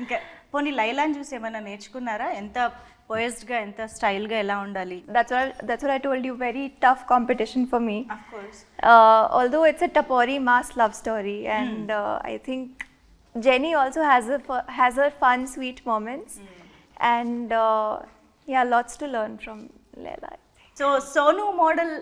ఇంకా పోనీ లైలాని చూసి ఏమైనా నేర్చుకున్నారా? ఎంత పోయస్డ్గా, ఎంత స్టైల్గా ఎలా ఉండాలి? That's what I told you. Very tough competition for me. Of course. Although it's a Tapori mass love story, and I think Jenny also has her fun, sweet moments, and yeah, lots to learn from Laila. So Sonu model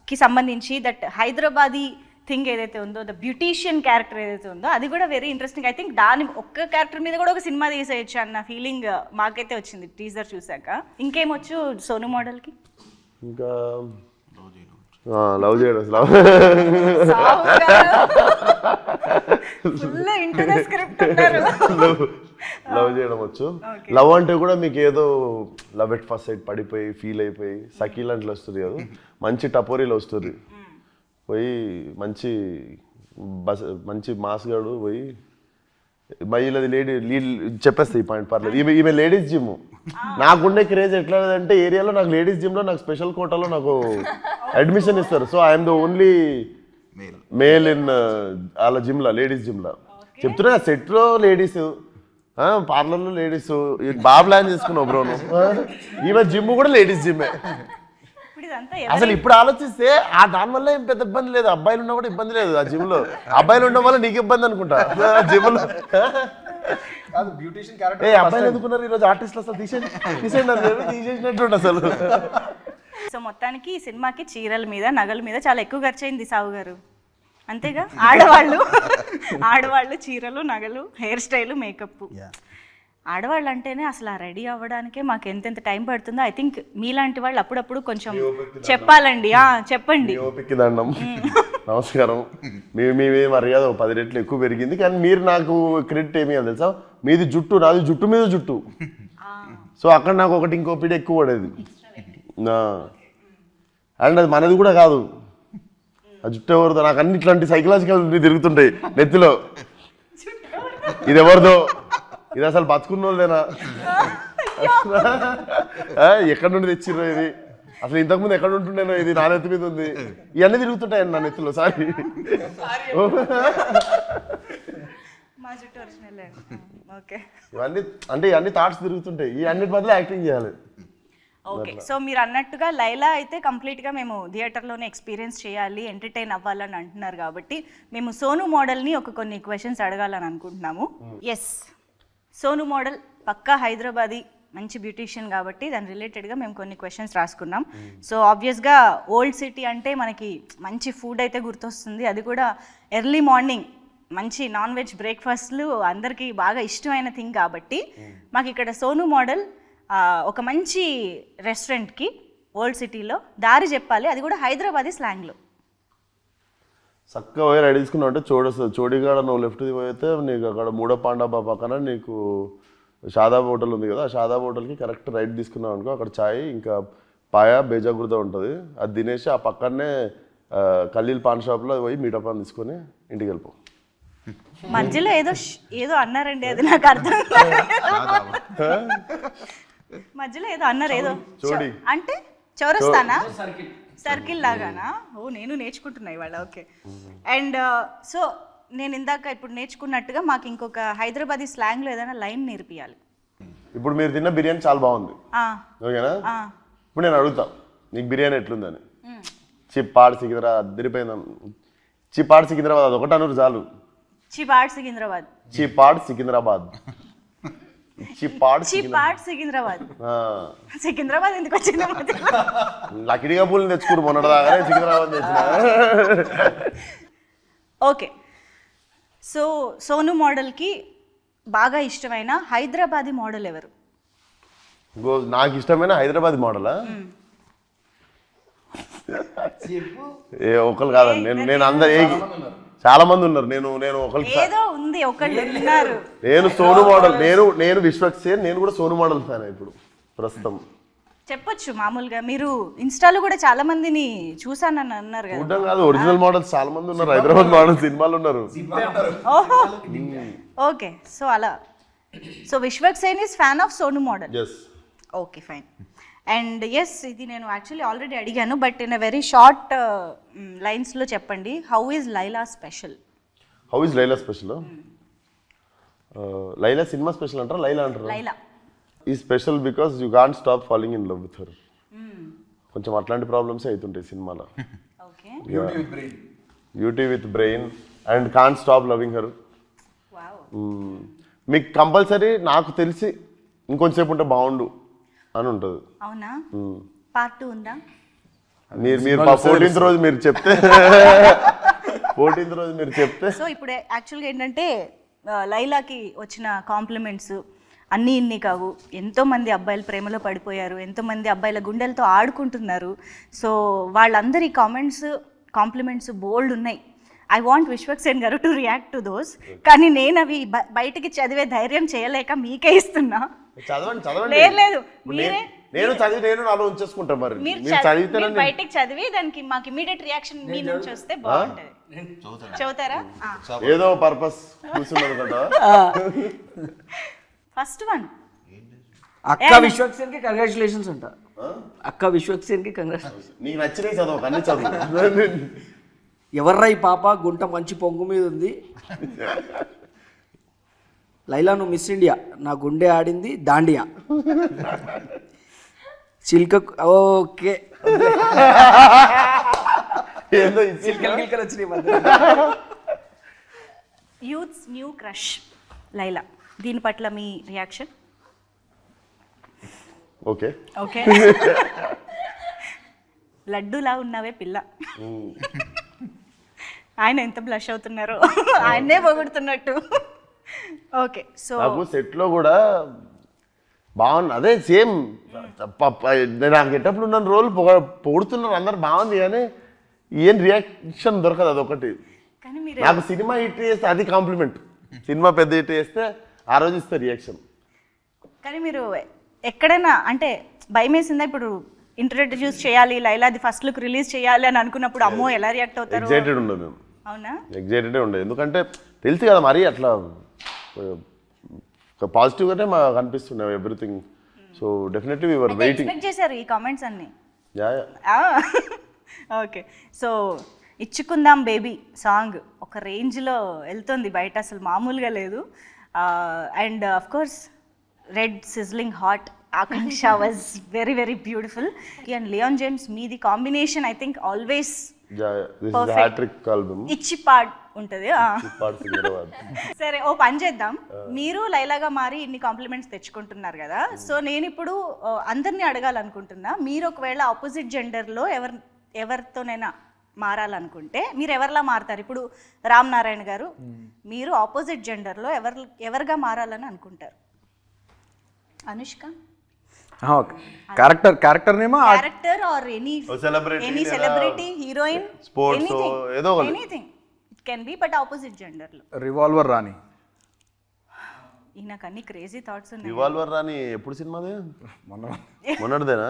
కి సంబంధించి that Hyderabadi thing ఏదైతే ఉందో, the beautician character ఏదైతే ఉందో, అది కూడా very interesting. I think దాని ఒక్క క్యారెక్టర్ మీద కూడా ఒక సినిమా తీసేయచ్చు అన్న ఫీలింగ్ మాకైతే వచ్చింది టీజర్ చూసాక. ఇంకేమొచ్చు సోను మోడల్కి? ఇంకా లవ్ చేయడం, లవ్ చేయడం వచ్చు. లవ్ అంటే కూడా మీకు ఏదో లవ్ ఎట్ ఫస్ట్ సైడ్ పడిపోయి ఫీల్ అయిపోయి సకీల్ అంటే వస్తుంది కదా, మంచి టపోరీలో వస్తుంది. పోయి మంచి మాస్ గాడు పోయి మహిళది లేడీ లీడ్ చెప్పేస్తాయి పాయింట్ పర్లేదు. ఈమె లేడీస్ జిమ్. నాకుండే క్రేజ్ ఎట్లా అంటే ఏరియాలో నాకు లేడీస్ జిమ్లో నాకు స్పెషల్ కోటాలో నాకు అడ్మిషన్ ఇస్తారు. So I'm the only male in వాళ్ళ జిమ్లో, లేడీస్ జిమ్లో. చెప్తున్నా సెట్లో లేడీస్, పార్లర్లో లేడీస్. బాగా ప్లాన్ చేసుకున్నావు బ్రో నువ్వు. ఈమె జిమ్ కూడా లేడీస్ జిమ్మే. అసలు ఇప్పుడు ఆలోచిస్తే ఆ దానివల్ల ఏం పెద్ద ఇబ్బంది లేదు. అబ్బాయిలు ఉన్నా కూడా ఇబ్బంది లేదు ఆ జిమ్ లో. అబ్బాయిలు ఉండడం వల్ల నీకు ఇబ్బంది అనుకుంటా జిమ్ లో. ఏ అబ్బాయిలు ఎందుకున్నారు ఈరోజు ఆర్టిస్టులు? అసలు తీసేసినట్టు అసలు. సో మొత్తానికి ఈ సినిమాకి చీరల మీద, నగల మీద చాలా ఎక్కువ ఖర్చు అయింది సావు గారు, అంతేగా? ఆడవాళ్ళు చీరలు, నగలు, హెయిర్ స్టైల్, మేకప్. ఆడవాళ్ళు అంటేనే అసలు రెడీ అవ్వడానికే మాకు ఎంతెంత టైం పడుతుందో. ఐ థింక్ మీలాంటి వాళ్ళు అప్పుడప్పుడు కొంచెం చెప్పాలండి. చెప్పండి. నమస్కారం. మీ మర్యాద 10 రెట్లు ఎక్కువ పెరిగింది, కానీ మీరు నాకు క్రెడిట్ ఏమి అని తెలుసా? మీది జుట్టు, నాది జుట్టు మీద జుట్టు. సో అక్కడ నాకు ఒకటి ఇంకో పీడ ఎక్కువ పడేది. అండ్ అది మనది కూడా కాదు. ఆ జుట్టు ఎవరిదో నాకు అన్ని ఇట్లాంటి సైకలాజికల్ తిరుగుతుంటాయి నెత్తిలో. ఇది ఎవరిదో, ఇది అసలు బతుకున్న వాళ్ళేనా, ఎక్కడి నుండి తెచ్చిర్రో ఇది, అసలు ఇంతకుముందు ఎక్కడ ఉంటుండేనో, ఇది నా నెత్తి మీద ఉంది. ఇవన్నీ తిరుగుతుంటాయండి నా నెత్తిలో. సారీ. ఇవన్నీ అంటే ఇవన్నీ థాట్స్ తిరుగుతుంటాయి. ఈ అన్నిటి బదులు యాక్టింగ్ చేయాలి. ఓకే. సో మీరు అన్నట్టుగా లైలా అయితే కంప్లీట్గా మేము థియేటర్లోనే ఎక్స్పీరియన్స్ చేయాలి, ఎంటర్టైన్ అవ్వాలని అంటున్నారు కాబట్టి మేము సోను మోడల్ని కొన్ని క్వశ్చన్స్ అడగాలని అనుకుంటున్నాము. ఎస్, సోను మోడల్ పక్కా హైదరాబాదీ, మంచి బ్యూటీషియన్ కాబట్టి దాని రిలేటెడ్గా మేము కొన్ని క్వశ్చన్స్ రాసుకున్నాం. సో ఆబ్వియస్గా ఓల్డ్ సిటీ అంటే మనకి మంచి ఫుడ్ అయితే గుర్తొస్తుంది, అది కూడా ఎర్లీ మార్నింగ్ మంచి నాన్ వెజ్ బ్రేక్ఫాస్ట్లు అందరికీ బాగా ఇష్టమైన థింగ్ కాబట్టి మాకు ఇక్కడ సోను మోడల్ ఒక మంచి రెస్టారెంట్కి ఓల్డ్ సిటీలో దారి చెప్పాలి, అది కూడా హైదరాబాదీ స్లాంగ్లో. చక్కగా పోయి రెడీ తీసుకున్నావు అంటే చోడిగాడ నువ్వు లెఫ్ట్ పోయితే నీకు అక్కడ మూడో పాండాబా పక్కన నీకు షాదాబ్ హోటల్ ఉంది కదా, ఆ షాదాబ్ హోటల్కి కరెక్ట్ రైట్ తీసుకున్నావు అనుకో, అక్కడ ఛాయ్ ఇంకా పాయ బేజాగుర్ద ఉంటుంది. అది తినేసి ఆ పక్కనే కల్లీల్ పాన్ షాప్లో పోయి మీటప్ అని తీసుకొని ఇంటికి వెళ్ళిపో. మధ్యలో ఏదో అన్నారండి, అది నాకు అర్థం. మధ్యలో ఏదో అన్నారు, ఏదో అంటే చౌరస్తానా, సర్కిల్ లాగానా? ఓ, నేను నేర్చుకుంటున్నా ఇవాళ. ఓకే. అండ్ సో నేను ఇందాక ఇప్పుడు నేర్చుకున్నట్టుగా మాకు ఇంకొక హైదరాబాదీ స్లాంగ్లో ఏదైనా లైన్ నేర్పియాలి. ఇప్పుడు మీరు తిన్న బిర్యానీ చాలా బాగుంది, ఓకేనా? ఇప్పుడు నేను అడుగుతా నీకు బిర్యానీ ఎట్లుందని. చిప్పాడు సికింద్రాబాద్ అద్దరిపోయింది. చిప్పాడు సికింద్రాబాద్ అది ఒకటి అన్నారు చాలు. చిపాడ్ సికింద్రాబాద్. చిప్పాడు సికింద్రాబాద్. చిపాడ్ సికింద్రాబాద్. సికింద్రాబాద్ ఎందుకు వచ్చింది? లకిడిగా పూలు తెచ్చుకురు మొన్నటిదాకానే సికింద్రాబాద్ తెచ్చిన. ఓకే. సో సోను మోడల్కి బాగా ఇష్టమైన హైదరాబాదీ మోడల్ ఎవరు? నాకు ఇష్టమైన హైదరాబాదీ మోడలా? ఏ ఒకళ్ళు కాదండి, నేను అందరు చాలా మంది ఉన్నారు. నేను సోను మోడల్, నేను విశ్వక్సేన్, నేను కూడా సోను మోడల్ ఫ్యాన్ ఇప్పుడు ప్రస్తుతం. చెప్పొచ్చు మామూలుగా. మీరు ఇన్స్టాలో కూడా చాలా మందిని చూసానని అన్నారు కదా. చూడడం కాదు, ఒరిజినల్ మోడల్స్ చాలా మంది ఉన్నారు, హైదరాబాద్ మోడల్ సినిమాలు ఉన్నారు. ఓకే. సో అలా, so Vishwaksen is fan of Sonu model. Okay, fine. And yes, ఇది నేను యాక్చువల్లీ ఆల్రెడీ అడిగాను, but in a very short లైన్స్లో చెప్పండి. How is Laila special? How is Laila special? Laila cinema special అంటారా లైలా అంటారా? లైలా ఈ special because you can't stop falling in love with her. కొంచెం అట్లాంటి ప్రాబ్లమ్స్ అవుతుంటాయి సినిమాలో. Okay beauty with brain and can't stop loving her. Wow. మీకు కంపల్సరీ నాకు తెలిసి ఇంకొంచెంసేపు ఉంటే బాగుండు అని ఉంటుంది. అవునా? పార్ట్ 2 ఉందా? మీరు 14th రోజు మీరు చెప్తే 14th రోజు మీరు చెప్తే. సో ఇప్పుడు యాక్చువల్గా ఏంటంటే లైలాకి వచ్చిన కాంప్లిమెంట్స్ అన్నీ ఇన్ని కావు. ఎంతోమంది అబ్బాయిలు ప్రేమలో పడిపోయారు, ఎంతోమంది అబ్బాయిల గుండెలతో ఆడుకుంటున్నారు. సో వాళ్ళందరి కాంప్లిమెంట్స్ బోల్డ్ ఉన్నాయి. ఐ వాంట్ విశ్వక్ సేన్ గారు టు రియాక్ట్ టు దోస్. కానీ నేను అవి బయటికి చదివే ధైర్యం చేయలేక మీకే ఇస్తున్నా. చదవండి. లేదు నేను చదివి నేను నాలో ఉంచేసుకుంటాను. మరి మీరు చదివితే బయటికి చదివి దానికి మాకు ఇమీడియట్ రియాక్షన్ మీ నుంచి వస్తే బాగుంటది. చదువుతారా? ఏదో పర్పస్ కూర్చున్నది కదా. ఫస్ట్ వన్ అక్క విశ్వక్ సేన్ కి కంగ్రాచులేషన్స్ అంట. అక్క విశ్వక్ సేన్ కి కంగ్రాచులేషన్స్. నీకు నచ్చినవి చదువు అన్ని చదువు. ఎవర్రా ఈ పాప గుంట మంచి పొంగు మీద ఉంది. లైలా నువ్వు మిస్ ఇండియా, నా గుండె ఆడింది దాండియా. చిల్క ఓకే ఏందో చిల్కలు వచ్చినాయి. యూత్స్ న్యూ క్రష్ లైలా, దీని పట్ల మీ రియాక్షన్? Okay okay. లడ్డూలా ఉన్నావే పిల్ల. ఆయన ఎంత బ్లష్ అవుతున్నారో, ఆయన్నే పొగుడుతున్నట్టు. ఓకే. సో నాకు సెట్లో కూడా బాగుంది. అదే సేమ్ నాకు గెటప్లు ఉన్న రోల్ పొగుడుతున్నారు అందరు, బాగుంది. కానీ ఏం రియాక్షన్ దొరకదు, అదొకటి. కానీ మీరు నాకు సినిమా హిట్ చేస్తే అది కాంప్లిమెంట్, సినిమా పెద్ద హిట్ చేస్తే ఆ రోజు ఇస్తే రియాక్షన్. కానీ మీరు ఎక్కడైనా అంటే భయం వేసిందా? ఇప్పుడు ఇంట్రడ్యూస్ చేయాలి లైలాది ఫస్ట్ లుక్ రిలీజ్ చేయాలి అని అనుకున్నప్పుడు అమ్మో ఎలా రియాక్ట్ అవుతారు? ఎగ్జైటెడ్ ఉండదు మేము. అవునా? ఎగ్జైటెడే ఉండదు, ఎందుకంటే తెలుసు కదా మరి అట్లా పాజిటివ్గానే మాకు అనిపిస్తుండే everything. So definitely we were waiting. Expect చేశారు ఈ కామెంట్స్ అన్ని? ఓకే. సో ఇచ్చుకుందాం బేబీ సాంగ్ ఒక రేంజ్లో వెళ్తుంది బయట, అసలు మామూలుగా లేదు. And of course red sizzling hot Akanksha was very very beautiful. And Leon James మీది కాంబినేషన్ ఐ థింక్ ఆల్వేస్ ఇచ్చి పాడ్ ఉంటుంది. సరే ఓ పని చేద్దాం, మీరు లైలాగా మారి ఇన్ని కాంప్లిమెంట్స్ తెచ్చుకుంటున్నారు కదా. సో నేను ఇప్పుడు అందరినీ అడగాలనుకుంటున్నా, మీరు ఒకవేళ ఆపోజిట్ జెండర్లో ఎవరితోనైనా మారాలనుకుంటే మీరు ఎవరిలా మారుతారు? ఇప్పుడు రామ్ నారాయణ గారు, మీరు ఆపోజిట్ జెండర్లో ఎవరిగా మారాలని అనుకుంటారు? అనుష్క క్యారెక్టర్ నేమా character or any celebrity, heroine, sports ఏదో anything it can be, but opposite gender లో. రివాల్వర్ రాణి. నాకు అన్ని క్రేజీ థాట్స్ ఉన్నాయి. రివాల్వర్ రాని ఎప్పుడు సినిమాదే? మొన్నటిదేనా?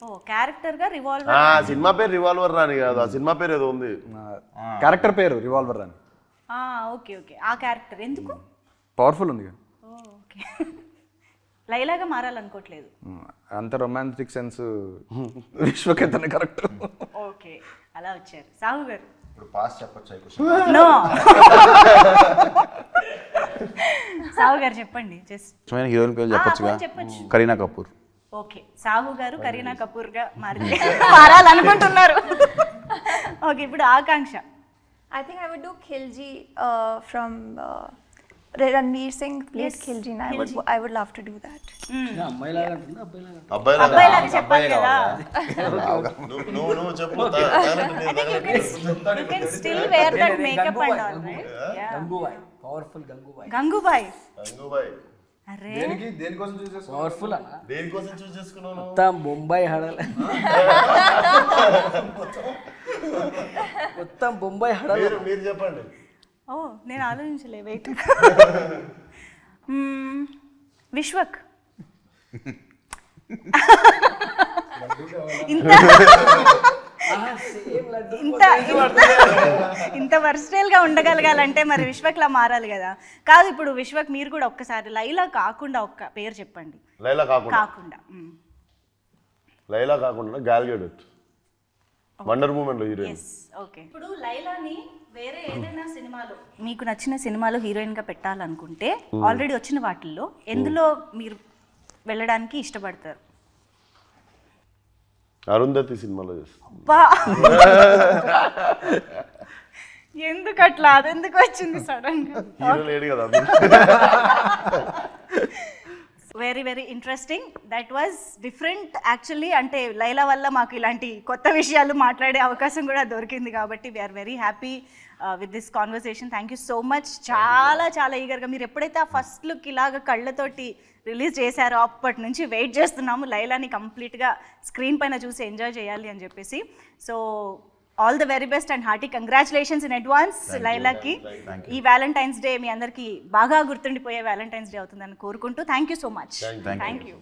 ఓ క్యారెక్టర్ గా రివాల్వర్. సినిమా పేరు రివాల్వర్ రాని కాదు, ఆ సినిమా పేరు ఏదో ఉంది. క్యారెక్టర్ పేరు రివాల్వర్ రాణి. Okay okay. ఆ క్యారెక్టర్ ఎందుకు? పవర్ఫుల్ ఉంది. ఓకే. లైలాగా మారాలనుకోవట్లేదు. అంత రొమాంటిక్ సెన్స్ విశ్వకేతనే కరెక్ట్. ఓకే, అలా వచ్చారు. సాహు గారు పాస్ చెప్పొచ్చు. నో సాహు గారు చెప్పండి. జస్ట్ హీరోయిన్ పేరు చెప్పొచ్చుగా. కరీనా కపూర్. ఓకే, సాహు గారు కరీనా కపూర్ గా మారాలనుకుంటున్నారు. ఓకే, ఇప్పుడు ఆకాంక్ష. I think I would do Khilji from Ranveer Singh plays Khilji. I would love to do that. అమ్మాయిలాగా అబ్బాయిలాగా చెప్పాలి కదా. నువ్వు చెప్పు. I think you can still wear that makeup and all, right? Yeah. Gangubai, powerful Gangubai. Gangubai. అరే దేనికోసం చూస్ చేసుకో? Powerful అన్న. దేనికోసం చూస్ చేసుకున్నావు? మొత్తం బొంబాయి హడల. మొత్తం బొంబాయి హడల. మీరు చెప్పండి. ఓ నేను ఆలోచించలే, వెయిట్. విశ్వక్. ఇంత వర్స్టైల్ గా ఉండగలగాలంటే మరి విశ్వక్లా మారాలి కదా. కాదు, ఇప్పుడు విశ్వక్ మీరు కూడా ఒక్కసారి లైలా కాకుండా ఒక్క పేరు చెప్పండి. లైలా కాకుండా గాల్ గడోట్. వండర్ ఉమెన్ లో హీరోయిన్. Yes okay. ఇప్పుడు లైలాని వేరే ఏదైనా సినిమాలో మీకు నచ్చిన సినిమాలో హీరోయిన్ గా పెట్టాలనుకుంటే ఆల్రెడీ వచ్చిన వాటిల్లో ఎందులో మీరు వెళ్ళడానికి ఇష్టపడతారు? అరుంధతి సినిమాలో చేస్తాను. అబ్బా ఎందుకు అట్లా, అదెందుకు వచ్చింది సడన్ గా? హీరో లేడు కదా. Very very interesting. That was different actually. అంటే లైలా వల్ల మాకు ఇలాంటి కొత్త విషయాలు మాట్లాడే అవకాశం కూడా దొరికింది కాబట్టి we are very happy with this conversation. Thank you so much. చాలా చాలా ఈగర్గా మీరు ఎప్పుడైతే ఆ ఫస్ట్ లుక్ ఇలాగ కళ్ళతోటి రిలీజ్ చేశారో అప్పటి నుంచి వెయిట్ చేస్తున్నాము లైలాని కంప్లీట్గా స్క్రీన్ పైన చూసి ఎంజాయ్ చేయాలి అని చెప్పేసి. So all the very best and hearty congratulations in advance లైలాకి. ఈ వ్యాలంటైన్స్ డే మీ అందరికీ బాగా గుర్తుండిపోయే వ్యాలంటైన్స్ డే అవుతుందని కోరుకుంటూ thank you so much. Thank you.